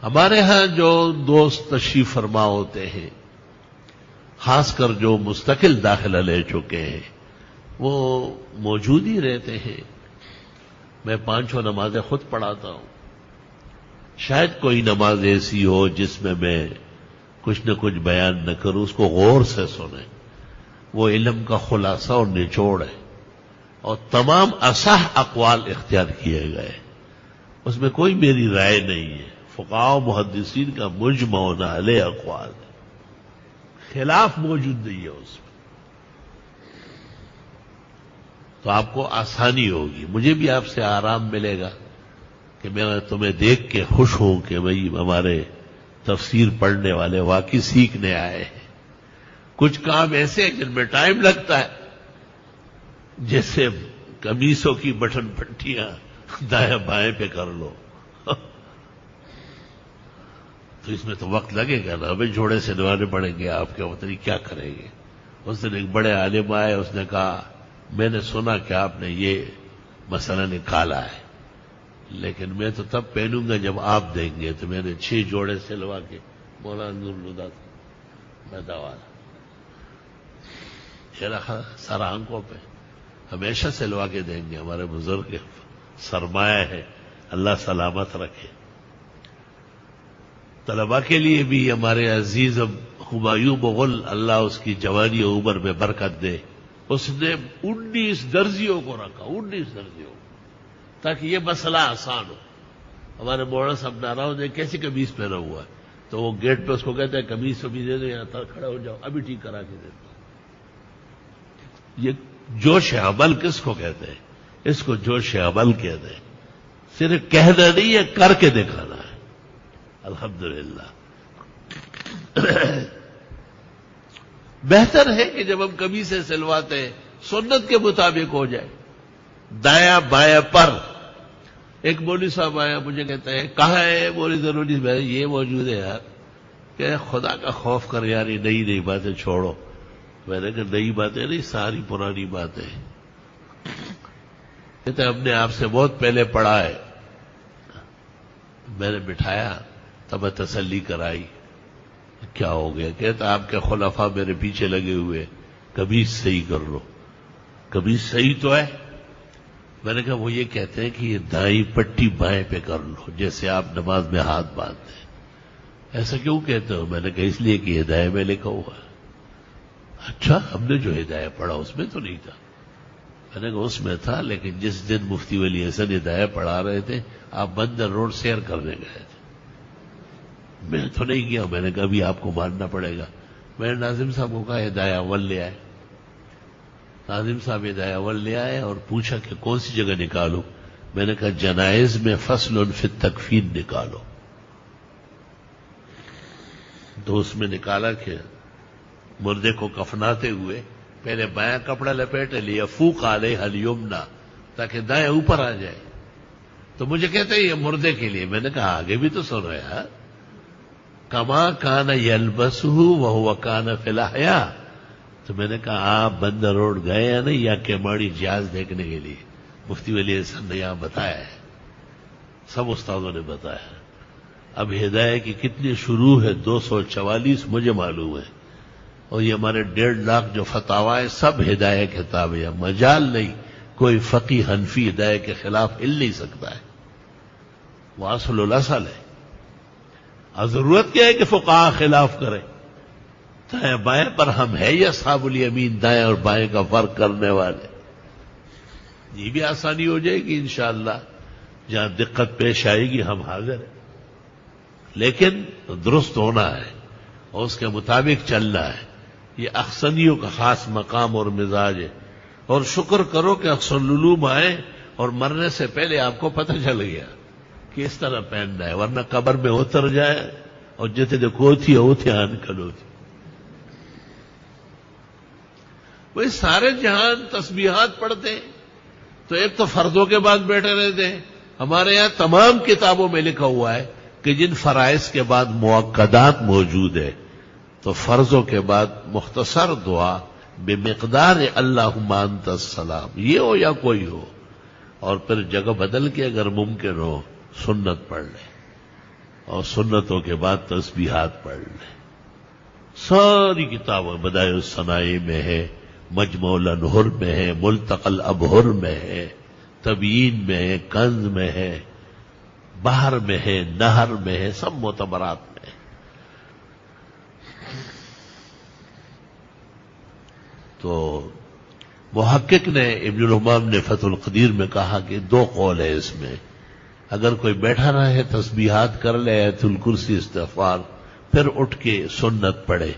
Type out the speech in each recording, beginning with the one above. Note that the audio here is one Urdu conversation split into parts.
ہمارے ہاں جو دوست تشریف فرما ہوتے ہیں، خاص کر جو مستقل داخلہ لے چکے ہیں، وہ موجود ہی رہتے ہیں. میں 5 نمازیں خود پڑھاتا ہوں. شاید کوئی نماز ایسی ہو جس میں کچھ نہ کچھ بیان نہ کروں، اس کو غور سے سنیں. وہ علم کا خلاصہ اور نچوڑ ہے، اور تمام اصح اقوال اختیار کیے گئے. اس میں کوئی میری رائے نہیں ہے. فقہاء و محدثین کا مجمع علیہ اقوال ہے، خلاف موجود نہیں ہے اس میں. تو آپ کو آسانی ہوگی، مجھے بھی آپ سے آرام ملے گا کہ میں تمہیں دیکھ کے خوش ہوں کہ بھئی ہمارے تفسیر پڑھنے والے واقعی سیکھنے آئے ہیں. کچھ کام ایسے ہیں جن میں ٹائم لگتا ہے، جیسے قمیصوں کی بٹن پٹیاں دائیں بائیں پہ کر لو تو اس میں تو وقت لگے گا نا. ہمیں جوڑے سے نوانے پڑیں گے، آپ کے وطن کیا کریں گے. اس دن ایک بڑے عالم آئے، اس نے کہا میں نے سنا کہ آپ نے یہ مسئلہ نکالا ہے، لیکن میں تو تب پہنوں گا جب آپ دیں گے. تو میں نے 6 جوڑے سلوا کے مولانا نور الہدیٰ میں دوالا یہ رکھا سر آنکھوں پہ. ہمیشہ سلوا کے دیں گے، ہمارے بزرگ سرمایہ ہے، اللہ سلامت رکھے. طلباء کے لیے بھی ہمارے عزیز ہمایوں مغل، اللہ اس کی جوانی و عمر میں برکت دے، اس نے 19 درزیوں کو رکھا، 19 درزیوں کو، تاکہ یہ مسئلہ آسان ہو. ہمارے مولانا صاحب ناراض نے کیسی قمیص پہنا ہوا ہے، تو وہ گیٹ پہ اس کو کہتے ہیں قمیص بھی دے دو، یہاں تک کھڑے ہو جاؤ، ابھی ٹھیک کرا کے دیتا. یہ جوش عمل کس کو کہتے ہیں؟ اس کو جوش عمل کہتے ہیں. صرف کہنا نہیں ہے، کر کے دکھانا ہے. الحمدللہ. بہتر ہے کہ جب ہم قمیصیں سلواتے ہیں سنت کے مطابق ہو جائے. دایاں بایاں پر. ایک مولوی صاحب آیا، مجھے کہتا ہے کہاں ہے مولوی ضروری؟ میں یہ موجود ہے یار. کہ خدا کا خوف کر یار، یہ نئی باتیں چھوڑو. میں نے کہا نئی باتیں نہیں، ساری پرانی باتیں. کہتے ہم نے آپ سے بہت پہلے پڑھا ہے. میں نے بٹھایا، تب تسلی کرائی. کیا ہو گیا؟ کہتا آپ کے خلفاء میرے پیچھے لگے ہوئے، قمیص صحیح کر لو. قمیص صحیح تو ہے. میں نے کہا وہ یہ کہتے ہیں کہ یہ دائیں پٹی بائیں پہ کر لو، جیسے آپ نماز میں ہاتھ باندھتے ہیں. ایسا کیوں کہتے ہو؟ میں نے کہا اس لیے کہ ہدایت میں لکھا ہوا ہے. اچھا، ہم نے جو ہدایت پڑھا اس میں تو نہیں تھا. میں نے کہا اس میں تھا، لیکن جس دن مفتی ولی حسن ہدایت پڑھا رہے تھے آپ بندر روڈ سیر کرنے گئے تھے. میں تو نہیں گیا. میں نے کہا ابھی آپ کو ماننا پڑے گا. میں نے ناظم صاحب کو کہا ہدایت اول لے آئے. ناظم صاحب ہدایت اول لے آئے اور پوچھا کہ کون سی جگہ نکالو. میں نے کہا جنائز میں فصل فی التکفین نکالو. تو اس میں نکالا کہ مردے کو کفناتے ہوئے پہلے بایاں کپڑا لپیٹ لیا، فوق علیہ الیمنا، تاکہ دائیں اوپر آ جائے. تو مجھے کہتے ہیں یہ مردے کے لیے. میں نے کہا آگے بھی تو سنو یار. کما کان یلبسہ وہو کان فی الاحیاء. تو میں نے کہا آپ بندر روڈ گئے یا نہیں، یا کیماڑی جہاز دیکھنے کے لیے؟ مفتی ولی حسن نے یہاں بتایا ہے، سب استادوں نے بتایا. اب ہدایت کی کتنی شروع ہے؟ 244 مجھے معلوم ہے. اور یہ ہمارے 1.5 لاکھ جو فتاوی سب ہدایت کتابیں ہیں. مجال نہیں کوئی فقی حنفی ہدایت کے خلاف ہل نہیں سکتا ہے. وہ اصل الاصل ہے. اور ضرورت کیا ہے کہ فقہاء خلاف کریں؟ دائیں بائیں پر ہم ہے یا اصحاب الیمین دائیں اور بائیں کا فرق کرنے والے؟ یہ بھی آسانی ہو جائے گی انشاءاللہ. جہاں دقت پیش آئے گی ہم حاضر ہیں، لیکن درست ہونا ہے اور اس کے مطابق چلنا ہے. یہ احسنیوں کا خاص مقام اور مزاج ہے. اور شکر کرو کہ احسن العلوم آئے اور مرنے سے پہلے آپ کو پتہ چل گیا کہ اس طرح پہننا ہے، ورنہ قبر میں اتر جائے اور جتے دیکھو ہوتی آن کلوتی. وہ سارے جہان تسبیحات پڑھتے ہیں تو ایک تو فرضوں کے بعد بیٹھے رہتے ہیں. ہمارے یہاں تمام کتابوں میں لکھا ہوا ہے کہ جن فرائض کے بعد مؤکدات موجود ہے، تو فرضوں کے بعد مختصر دعا بمقدار اللہم انت السلام، یہ ہو یا کوئی ہو، اور پھر جگہ بدل کے اگر ممکن ہو سنت پڑھ لیں. اور سنتوں کے بعد تسبیحات پڑھ لیں. ساری کتابیں بدائع الصنائع میں ہے، مجموع الانہر میں ہے، ملتقى الابہر میں ہے، تبیین میں ہے، کنز میں ہے، بحر میں ہے، نہر میں ہے، سب معتبرات میں ہے. تو محقق نے ابن الحمام نے فتح القدیر میں کہا کہ دو قول ہے اس میں. اگر کوئی بیٹھا رہے تسبیحات کر لے آیت الکرسی استغفار پھر اٹھ کے سنت پڑھے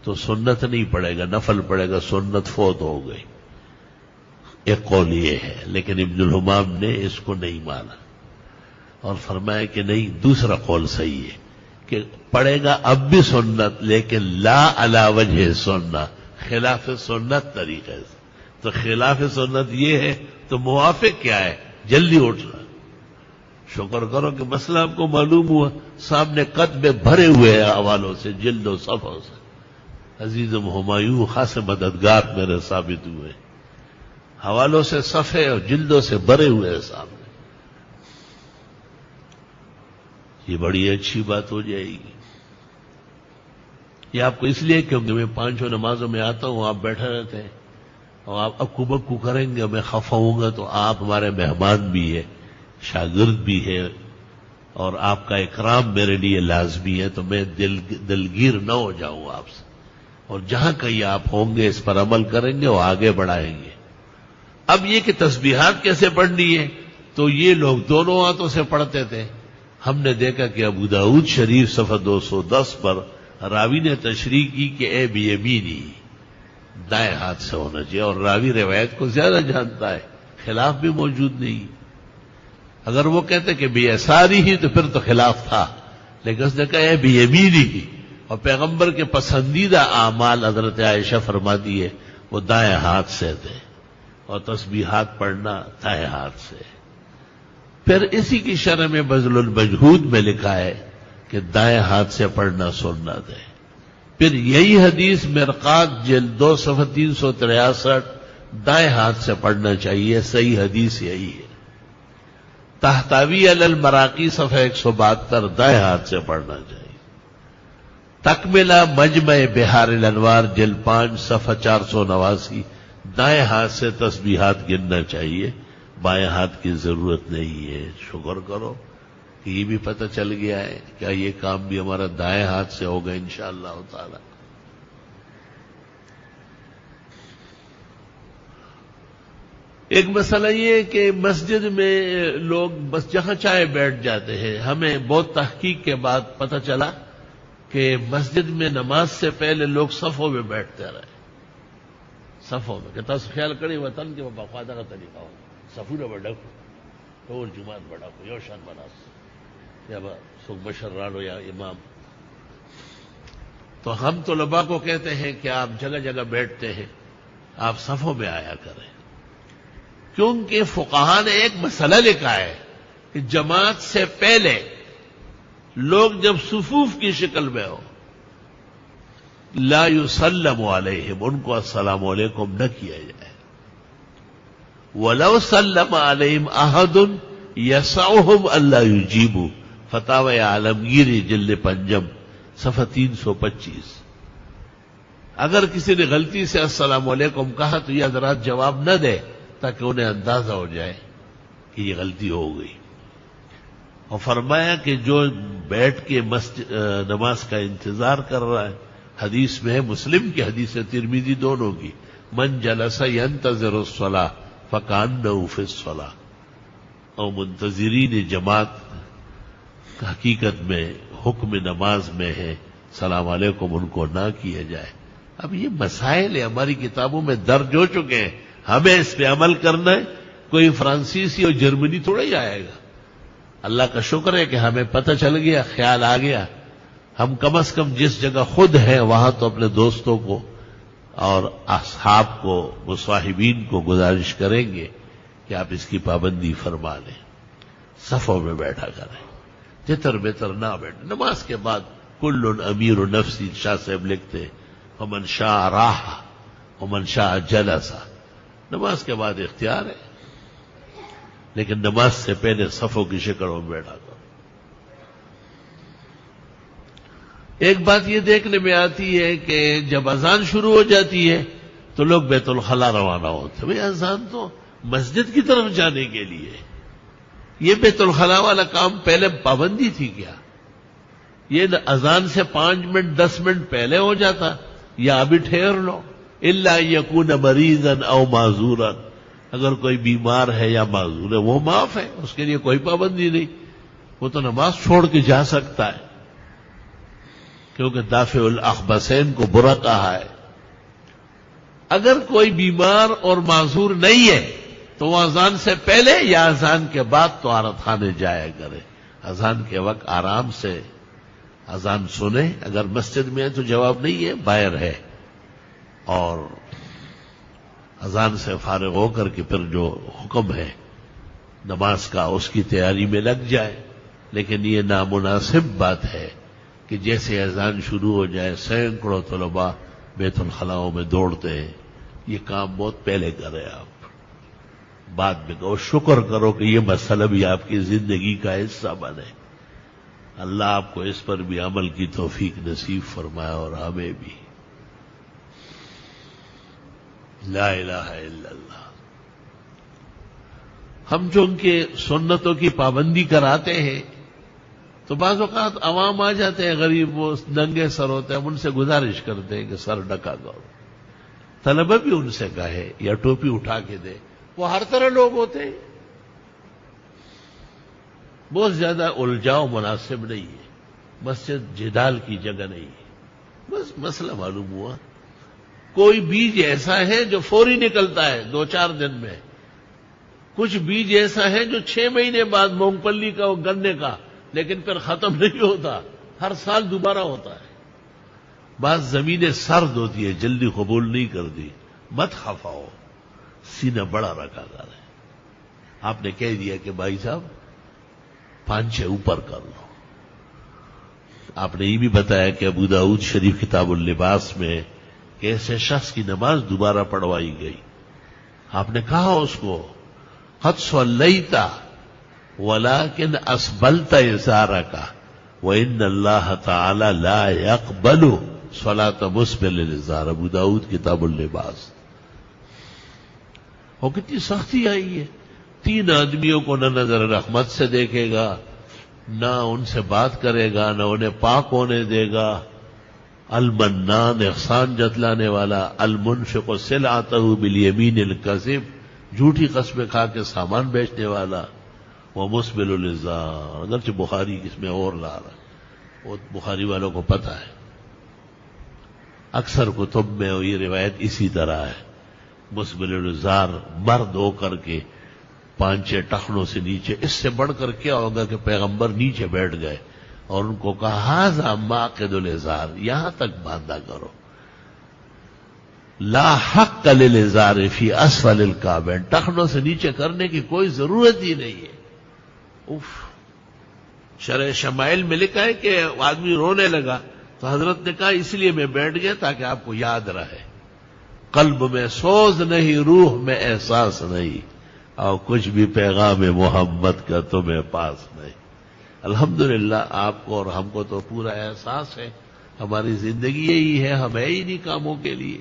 تو سنت نہیں پڑھے گا، نفل پڑھے گا، سنت فوت ہو گئی. ایک قول یہ ہے، لیکن ابن الحمام نے اس کو نہیں مانا اور فرمایا کہ نہیں، دوسرا قول صحیح ہے کہ پڑھے گا اب بھی سنت، لیکن لا علی وجہ سنت، خلاف سنت طریقے سے. تو خلاف سنت یہ ہے تو موافق کیا ہے؟ جلدی اٹھنا. شکر کرو کہ مسئلہ آپ کو معلوم ہوا، سامنے قطبے بھرے ہوئے ہیں حوالوں سے، جلد و صفحوں سے. عزیزم ہمایوں خاص مددگار میرے ثابت ہوئے، حوالوں سے صفحے اور جلدوں سے بھرے ہوئے ہیں سامنے. یہ بڑی اچھی بات ہو جائے گی. یہ آپ کو اس لیے کیونکہ میں 5 نمازوں میں آتا ہوں، آپ بیٹھے رہتے ہیں اور آپ اکو بکو کریں گے، میں خفا ہوں گا تو آپ ہمارے مہمان بھی ہے، شاگرد بھی ہے، اور آپ کا اکرام میرے لیے لازمی ہے، تو میں دلگیر نہ ہو جاؤں آپ سے. اور جہاں کہیں آپ ہوں گے اس پر عمل کریں گے اور آگے بڑھائیں گے. اب یہ کہ تسبیحات کیسے پڑھنی ہے، تو یہ لوگ دونوں ہاتھوں سے پڑھتے تھے. ہم نے دیکھا کہ ابو داؤد شریف صفحہ 210 پر راوی نے تشریح کی کہ اے بیمینی، دائیں ہاتھ سے ہونا چاہیے، اور راوی روایت کو زیادہ جانتا ہے، خلاف بھی موجود نہیں. اگر وہ کہتے کہ بیساری ہی تو پھر تو خلاف تھا، لیکن اس نے کہا اے بیمینی ہی. اور پیغمبر کے پسندیدہ اعمال حضرت عائشہ فرماتی ہے وہ دائیں ہاتھ سے تھے، اور تسبیحات پڑھنا دائیں ہاتھ سے. پھر اسی کی شرح میں بذل المجہود میں لکھا ہے کہ دائیں ہاتھ سے پڑھنا سنت ہے. پھر یہی حدیث مرقات جلد 2 صفحہ 363 دائیں ہاتھ سے پڑھنا چاہیے، صحیح حدیث یہی ہے. تحتاوی علی المراقی صفحہ 172 دائیں ہاتھ سے پڑھنا چاہیے. تکملہ مجمع بحار الانوار جلد 5 صفحہ 489 دائیں ہاتھ سے تسبیحات گننا چاہیے، بائیں ہاتھ کی ضرورت نہیں ہے. شکر کرو کہ یہ بھی پتہ چل گیا ہے، کیا یہ کام بھی ہمارا دائیں ہاتھ سے ہوگا انشاءاللہ تعالی. ایک مسئلہ یہ ہے کہ مسجد میں لوگ بس جہاں چاہے بیٹھ جاتے ہیں. ہمیں بہت تحقیق کے بعد پتہ چلا کہ مسجد میں نماز سے پہلے لوگ صفوں میں بیٹھتے رہے. صفوں میں کہتا خیال کری وطن کے باقاعدہ کا طریقہ ہو، صفوں نہ بڑھو تو جماعت بڑھا کو یوشان بناس یا سو مشرالو یا امام. تو ہم طلباء کو کہتے ہیں کہ آپ جگہ جگہ بیٹھتے ہیں، آپ صفوں میں آیا کریں، کیونکہ فقہاء نے ایک مسئلہ لکھا ہے کہ جماعت سے پہلے لوگ جب صفوف کی شکل میں ہو لا یسلم علیہم، ان کو السلام علیکم نہ کیا جائے. وَلَوْ سَلَّمَ عَلَيْهِمْ أَحَدٌ يَسَعُهُمْ أَلَّا يُجِيبُوا، فتاوی عالمگیری جلد 5 صفحہ 325. اگر کسی نے غلطی سے السلام علیکم کہا تو یہ حضرات جواب نہ دے تاکہ انہیں اندازہ ہو جائے کہ یہ غلطی ہو گئی. اور فرمایا کہ جو بیٹھ کے نماز کا انتظار کر رہا ہے، حدیث میں ہے، مسلم کی حدیث ہے، ترمذی دونوں کی، من جلس ينتظر الصلاة فكأنه في الصلاة. اور منتظرین جماعت حقیقت میں حکم نماز میں ہے، سلام علیکم ان کو نہ کیا جائے. اب یہ مسائل ہماری کتابوں میں درج ہو چکے ہیں، ہمیں اس پہ عمل کرنا ہے. کوئی فرانسیسی اور جرمنی تھوڑا ہی آئے گا. اللہ کا شکر ہے کہ ہمیں پتہ چل گیا، خیال آ گیا. ہم کم از کم جس جگہ خود ہیں وہاں تو اپنے دوستوں کو اور اصحاب کو، مصاحبین کو گزارش کریں گے کہ آپ اس کی پابندی فرما لیں، صفوں میں بیٹھا کریں، تتر بتر نہ بیٹھیں. نماز کے بعد کل امیر نفسی، شاہ صاحب لکھتے ومن شاء راح ومن شاء جلس. نماز کے بعد اختیار ہے، لیکن نماز سے پہلے صفوں کی شکل میں بیٹھا کرو. ایک بات یہ دیکھنے میں آتی ہے کہ جب اذان شروع ہو جاتی ہے تو لوگ بیت الخلا روانہ ہوتے. بھئی اذان تو مسجد کی طرف جانے کے لیے. یہ بیت الخلا والا کام پہلے پابندی تھی کیا؟ یہ اذان سے 5 منٹ 10 منٹ پہلے ہو جاتا یا ابھی ٹھہر لو. الا یکون مریضا او معذورا، اگر کوئی بیمار ہے یا معذور ہے وہ معاف ہے، اس کے لیے کوئی پابندی نہیں، وہ تو نماز چھوڑ کے جا سکتا ہے، کیونکہ دافع الاخبثین کو برا کہا ہے. اگر کوئی بیمار اور معذور نہیں ہے تو وہ اذان سے پہلے یا اذان کے بعد طہارت خانے جایا کرے. اذان کے وقت آرام سے اذان سنے. اگر مسجد میں ہے تو جواب نہیں ہے، باہر ہے، اور اذان سے فارغ ہو کر کے پھر جو حکم ہے نماز کا اس کی تیاری میں لگ جائے. لیکن یہ نامناسب بات ہے کہ جیسے اذان شروع ہو جائے سینکڑوں طلباء بیت الخلاؤں میں دوڑتے ہیں. یہ کام بہت پہلے کرے آپ، بعد میں کہو. شکر کرو کہ یہ مسئلہ بھی آپ کی زندگی کا حصہ بنے. اللہ آپ کو اس پر بھی عمل کی توفیق نصیب فرمائے اور ہمیں بھی. لا الہ الا اللہ. ہم جو ان کے سنتوں کی پابندی کراتے ہیں تو بعض اوقات عوام آ جاتے ہیں غریب، وہ ننگے سر ہوتے ہیں، ہم ان سے گزارش کرتے ہیں کہ سر ڈکا کرو. طلبہ بھی ان سے کہے یا ٹوپی اٹھا کے دے. وہ ہر طرح لوگ ہوتے ہیں. بہت زیادہ الجھاؤ مناسب نہیں ہے. مسجد جدال کی جگہ نہیں ہے. بس مسئلہ معلوم ہوا. کوئی بیج ایسا ہے جو فوری نکلتا ہے 2-4 دن میں، کچھ بیج ایسا ہے جو 6 مہینے بعد مونگ پلی کا اور گنے کا، لیکن پھر ختم نہیں ہوتا، ہر سال دوبارہ ہوتا ہے. بعض زمینیں سرد ہوتی ہے، جلدی قبول نہیں کرتی. مت خفا ہو، سینہ بڑا رکھا کرے. آپ نے کہہ دیا کہ بھائی صاحب 5-6 اوپر کر لو. آپ نے یہ بھی بتایا کہ ابو داؤد شریف کتاب اللباس میں کہ ایسے شخص کی نماز دوبارہ پڑھوائی گئی. آپ نے کہا اس کو قد صلیت ولکن اسبلت ازارک وان اللہ تعالی لا يقبل صلاۃ مسبل الازار. ابو داؤد کتاب اللباس. اور کتنی سختی آئی ہے. 3 آدمیوں کو نہ نظر رحمت سے دیکھے گا، نہ ان سے بات کرے گا، نہ انہیں پاک ہونے دے گا. المنان احسان جتلانے والا، المنفق سلعتہ بالیمین الکذب جھوٹی قسمیں کھا کے سامان بیچنے والا، وہ مسبل الازار. اگرچہ بخاری اس میں اور لا رہا ہے، وہ بخاری والوں کو پتہ ہے. اکثر کتب میں یہ روایت اسی طرح ہے. مسبل الازار مرد ہو کر کے 5-6 ٹخنوں سے نیچے. اس سے بڑھ کر کیا ہوگا کہ پیغمبر نیچے بیٹھ گئے اور ان کو کہا ھذا ماقد الازار، یہاں تک باندھا کرو. لا حق للازار فی اسفل الکعبین، ٹخنوں سے نیچے کرنے کی کوئی ضرورت ہی نہیں ہے. اف. شرح شمائل میں لکھا ہے کہ آدمی رونے لگا تو حضرت نے کہا اس لیے میں بیٹھ گیا تاکہ آپ کو یاد رہے. قلب میں سوز نہیں، روح میں احساس نہیں، اور کچھ بھی پیغام محمد کا تمہیں پاس نہیں. الحمدللہ آپ کو اور ہم کو تو پورا احساس ہے. ہماری زندگی یہی ہے، ہم ہے ہی نہیں کاموں کے لیے.